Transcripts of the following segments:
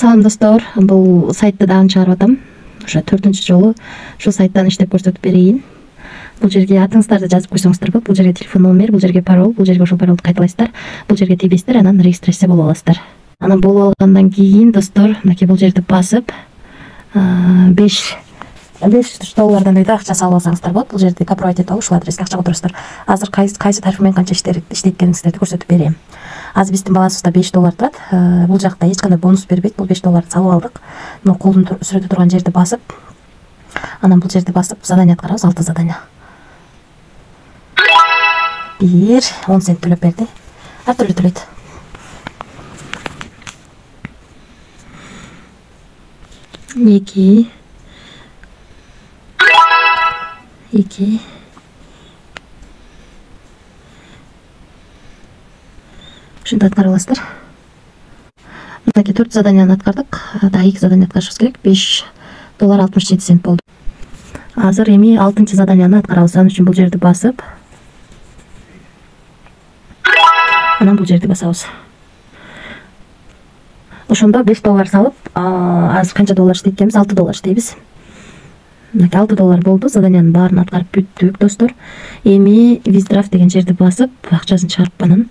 Салам достор, бул сайтты дагы чыгарып атам. Ошо 4-чү жолу ушул сайттан иштеп көрсөтүп берейин. Бул жерге атыңыздарды жазып койсоңуздар болот. Бул жерге телефон номер, бул жерге пароль, бул жерге ошол паролду кайталайсыздар. Бул жерге тийбейсиздер, анан регистрация болуп аласыздар. Анан болуп алгандан кийин достор, мынакей бул жерди басып, 5 доллардан үйдө акча салып алсаңыздар болот. Бул жерди копировать этип алып, ушул адреске акча которосуздар. Азыр кайсы тариф менен канча иштейткениңиздерди көрсөтүп берем. Азыр биздин балансыбызда 5 доллар турат. Бул жакта эч кандай бонус бербейт. Бул 5 долларды салып алдык. Мына колдун сүрөтү турган жерди басып, анан бул жерди басып задание аткарабыз, 6 задание. 1 10 цент төлөп берди. Ар түрү төлөйт. Эки ушинтип аткарып аласыздар. Мынакей 4 заданияны аткардык. Дагы 2 задание аткарышыбыз керек. 5 доллар 67 цент болду. Азыр эми 6-чы заданияны аткарабыз. Анын үчүн бул жерди басып, анан бул жерди басабыз. Ошондо 5 доллар салып, азыр канча доллар иштейткенбиз? 6 доллар иштейбиз. Мынакей 6 доллар болду. Заданиянын баарын аткарып бүттүк достор. Эми withdraw деген жерди басып, акчасын чыгарып анан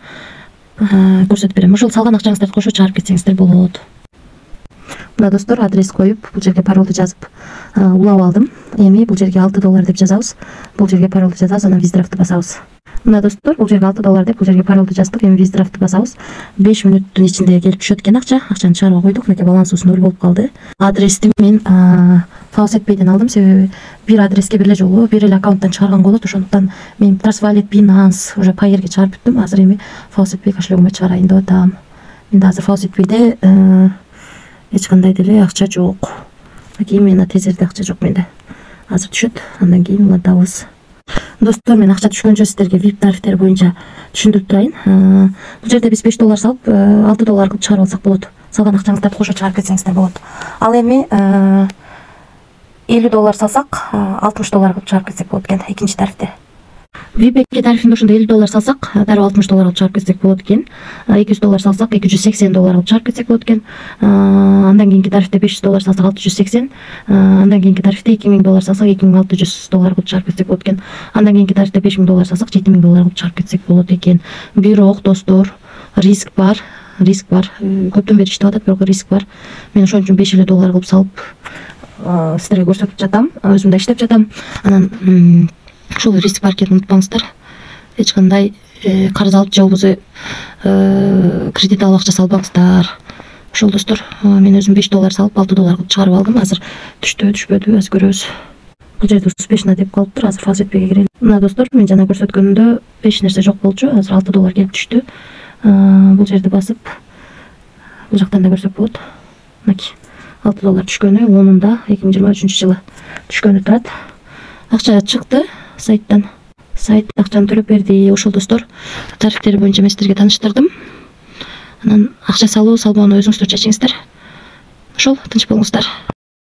көрсөтүп берем. Ошол салган акчаңыздарды кошо чыгарып кетсеңиздер болот. Мына достор, адрес коюп, бул жерге паролду жазып улап алдым. Эми бул жерге 6 доллар деп жазабыз. Бул жерге паролду жазабыз, анан withdraw'ты басабыз. Мына достор, бул жерге 6 доллар деп бул жерге паролду жаздык. Эми withdraw'ты басабыз. 5 мүнөттүн ичинде келип түшөт экен акча. Акчаны чыгарып койдук. Мынакей балансыбыз 0 болуп калды. Адрести мен FaucetPay'ден алдым, себеби бир адреске бир эле жолу, бир эле аккаунттан чыгарган болот. Ошондуктан мен TrustWallet, Binance, уже Payeer'ге чыгарып бүттүм. Азыр эми FaucetPay кошелегиме чыгарайын деп атам. Менде азыр FaucetPay'де эч кандай деле акча жок. Именно тезерде акча жок менде. Азыр түшөт, андан кийин улатабыз. Достор, мен акча түшкөнчө сиздерге VIP тарифтери боюнча түшүндүрүп турайын. Бул жерде биз 5 доллар салып, 6 доллар кылып чыгарып алсак болот. Салган акчаңыздарды кошо чыгарып кетсеңиздер болот. Ал эми 50 доллар салсак, 60 доллар кылып чыгарып кетсек болот экен экинчи тарифте. VIP тарифинде ошондо 50 доллар салсак, дароо 60 доллар кылып чыгарып кетсек болот экен. 200 доллар салсак, 280 доллар кылып чыгарып кетсек болот экен. Андан кийинки тарифте 500 доллар салсак 680, андан кийинки тарифте 2000 доллар салсак 2600 доллар кылып чыгарып кетсек болот экен. Андан кийинки тарифте 5000 доллар салсак 7000 доллар кылып чыгарып кетсек болот экен. Бирок достор, риск бар. Көптөн бери иштеп атат, бирок риск бар. Мен ошон үчүн 5 доллар кылып салып сиздерге көрсөтүп жатам. Өзүм да иштеп жатам. Анан ушул риск бар экенин унутпаңыздар. Эч кандай карыз алып же болбосо кредит алып акча салбаңыздар. Ошол достор, мен өзүм 5 доллар салып 6 доллар кылып чыгарып алдым. Азыр түштү, түшпөдү, азыр көрөбүз. Бул жерде успешно деп калыптыр. Азыр FaucetPay'ге кирели. Мына достор, мен жана көрсөткөнүмдө эч нерсе жок болчу. Азыр 6 доллар келип түштү. Бул жерди басып, бул жактан да көрсөк болот. Мынакей 6 доллар түшкөнү 10-да 2023-жылы түшкөнү турат. Акча чыкты сайттан. Сайт акчаны төлөп берди. Ошол достор, тарифтери боюнча мен сиздерге тааныштырдым. Анан акча салуу, салбоону өзүңүздөр чечиңиздер. Ошол, тынч болуңуздар.